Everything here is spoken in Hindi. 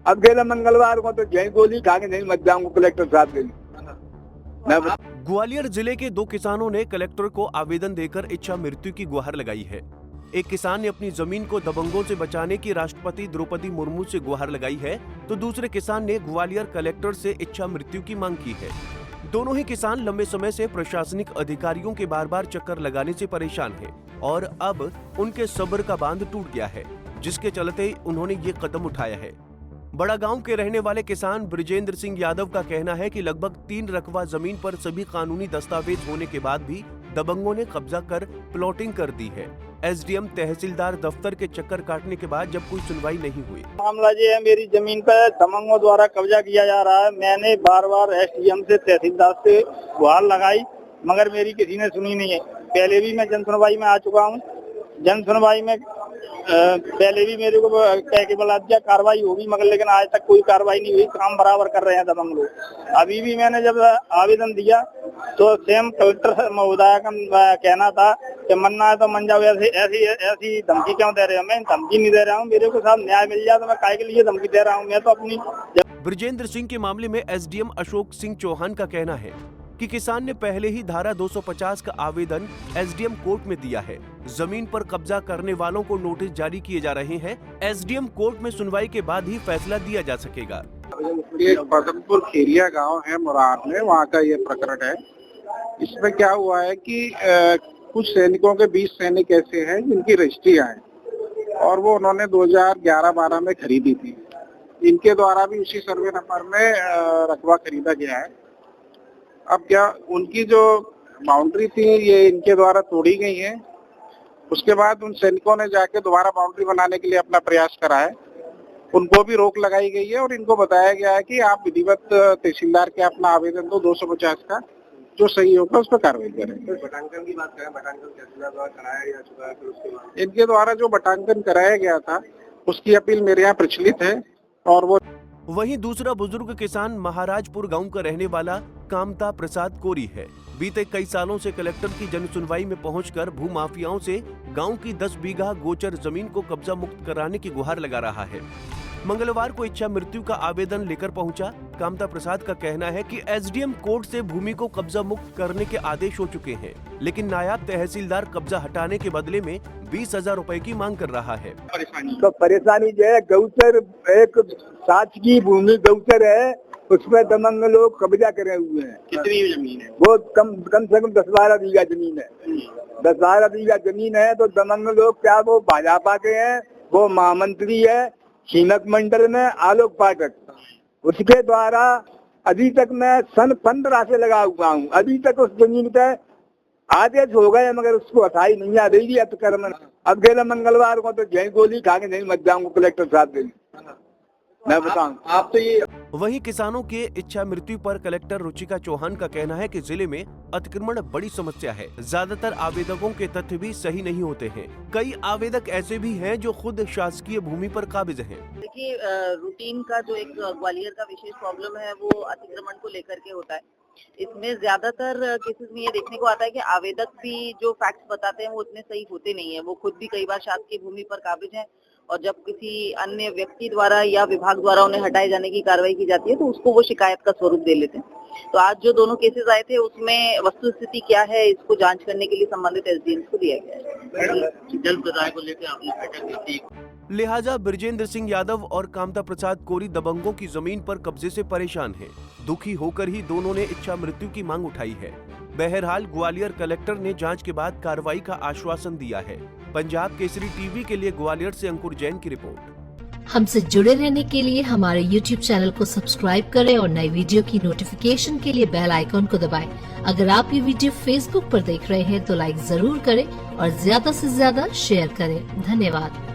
अब गेला मंगलवार को तो यही गोली खा के नहीं मत जाऊंगा कलेक्टर साहब के लिए। ग्वालियर जिले के 2 किसानों ने कलेक्टर को आवेदन देकर इच्छा मृत्यु की गुहार लगाई है। एक किसान ने अपनी जमीन को दबंगों से बचाने की राष्ट्रपति द्रौपदी मुर्मू से गुहार लगाई है, तो दूसरे किसान ने ग्वालियर कलेक्टर से इच्छा मृत्यु की मांग की है। दोनों ही किसान लंबे समय से प्रशासनिक अधिकारियों के बार बार चक्कर लगाने से परेशान हैं और अब उनके सब्र का बांध टूट गया है, जिसके चलते उन्होंने ये कदम उठाया है। बड़ा गांव के रहने वाले किसान ब्रिजेंद्र सिंह यादव का कहना है कि लगभग 3 रकबा जमीन पर सभी कानूनी दस्तावेज होने के बाद भी दबंगों ने कब्जा कर प्लॉटिंग कर दी है। एसडीएम तहसीलदार दफ्तर के चक्कर काटने के बाद जब कोई सुनवाई नहीं हुई। मामला ये है, मेरी जमीन पर दबंगों द्वारा कब्जा किया जा रहा है। मैंने बार बार एसडीएम से तहसीलदार से गुहार लगाई, मगर मेरी किसी ने सुनी नहीं है। पहले भी मैं जन सुनवाई में आ चुका हूँ। जन सुनवाई में पहले भी मेरे को कह के बोला दिया कार्रवाई होगी, मगर लेकिन आज तक कोई कार्रवाई नहीं हुई। काम बराबर कर रहे हैं दबंग लोग। अभी भी मैंने जब आवेदन दिया तो सेम कलेक्टर महोदय का कहना था कि मरना है तो मन जाओ। ऐसी धमकी क्यों दे रहे हो? मैं धमकी नहीं दे रहा हूँ। मेरे को साहब न्याय मिल जाए तो मैं काय के लिए धमकी दे रहा हूँ? मैं तो अपनी। ब्रिजेंद्र सिंह के मामले में एसडीएम अशोक सिंह चौहान का कहना है कि किसान ने पहले ही धारा 250 का आवेदन एसडीएम कोर्ट में दिया है। जमीन पर कब्जा करने वालों को नोटिस जारी किए जा रहे हैं। एसडीएम कोर्ट में सुनवाई के बाद ही फैसला दिया जा सकेगा। ये पदमपुर खेरिया गांव है मुरार में, वहाँ का ये प्रकरण है। इसमें क्या हुआ है कि कुछ सैनिकों के 20 सैनिक ऐसे हैं जिनकी रजिस्ट्रियां हैं और वो उन्होंने 2011-12 में खरीदी थी। इनके द्वारा भी उसी सर्वे नंबर में रकबा खरीदा गया है। अब क्या उनकी जो बाउंड्री थी ये इनके द्वारा तोड़ी गई है। उसके बाद उन सैनिकों ने जाके दोबारा बाउंड्री बनाने के लिए अपना प्रयास करा है। उनको भी रोक लगाई गई है और इनको बताया गया है कि आप विधिवत तहसीलदार के अपना आवेदन दो 250 का, जो सही होगा उस पर कार्रवाई करें। बटांकन की बात करें, बटांकन तहसीलदार द्वारा कराया जा चुका है, फिर उसके बाद इनके द्वारा जो बटांकन कराया गया था उसकी अपील मेरे यहाँ प्रचलित है। और वो वहीं दूसरा बुजुर्ग किसान महाराजपुर गांव का रहने वाला कामता प्रसाद कोरी है। बीते कई सालों से कलेक्टर की जन सुनवाई में पहुंचकर भूमाफियाओं से गांव की 10 बीघा गोचर जमीन को कब्जा मुक्त कराने की गुहार लगा रहा है। मंगलवार को इच्छा मृत्यु का आवेदन लेकर पहुंचा। कामता प्रसाद का कहना है कि एसडीएम कोर्ट से भूमि को कब्जा मुक्त करने के आदेश हो चुके हैं, लेकिन नायब तहसीलदार कब्जा हटाने के बदले में 20,000 रुपए की मांग कर रहा है। तो परेशानी जो है, गौचर एक शासकीय भूमि गौचर है, उसमें दबंग लोग कब्जा करे हुए हैं। कितनी जमीन है? वो कम से कम 10-12 बीघा जमीन है। 10-12 बीघा जमीन है तो दबंग लोग क्या वो भाजपा के हैं, वो महामंत्री है शीनक मंडल में आलोक पाठक, उसके द्वारा अभी तक मैं सन 15 से लगा हुआ हूँ। अभी तक उस जमीन पे आदेश हो गए मगर उसको हटाई नहीं आ रही है अतिक्रमण। अब गेला मंगलवार को तो यही गोली खा के नहीं मत जाऊंगा कलेक्टर साहब के लिए, मैं बताऊं। आप तो ये वहीं किसानों के इच्छा मृत्यु पर कलेक्टर रुचिका चौहान का कहना है कि जिले में अतिक्रमण बड़ी समस्या है। ज्यादातर आवेदकों के तथ्य भी सही नहीं होते हैं। कई आवेदक ऐसे भी हैं जो खुद शासकीय भूमि पर काबिज हैं। देखिए, रूटीन का जो एक ग्वालियर का विशेष प्रॉब्लम है वो अतिक्रमण को लेकर के होता है। इसमें ज्यादातर केसेस में ये देखने को आता है कि आवेदक भी जो फैक्ट्स बताते हैं वो उतने सही होते नहीं है। वो खुद भी कई बार शासकीय भूमि पर काबिज हैं और जब किसी अन्य व्यक्ति द्वारा या विभाग द्वारा उन्हें हटाए जाने की कार्रवाई की जाती है तो उसको वो शिकायत का स्वरूप दे लेते हैं। तो आज जो दोनों केसेस आए थे उसमें वस्तुस्थिति क्या है इसको जांच करने के लिए संबंधित एसडीएम को दिया गया है। जल्द राय को लेकर आपने बैठक की थी, लिहाजा ब्रिजेंद्र सिंह यादव और कामता प्रसाद कोरी दबंगों की जमीन पर कब्जे से परेशान हैं। दुखी होकर ही दोनों ने इच्छा मृत्यु की मांग उठाई है। बहरहाल ग्वालियर कलेक्टर ने जांच के बाद कार्रवाई का आश्वासन दिया है। पंजाब केसरी टीवी के लिए ग्वालियर से अंकुर जैन की रिपोर्ट। हमसे जुड़े रहने के लिए हमारे YouTube चैनल को सब्सक्राइब करें और नई वीडियो की नोटिफिकेशन के लिए बेल आइकॉन को दबाएं। अगर आप ये वीडियो Facebook पर देख रहे हैं तो लाइक जरूर करें और ज्यादा से ज्यादा शेयर करें। धन्यवाद।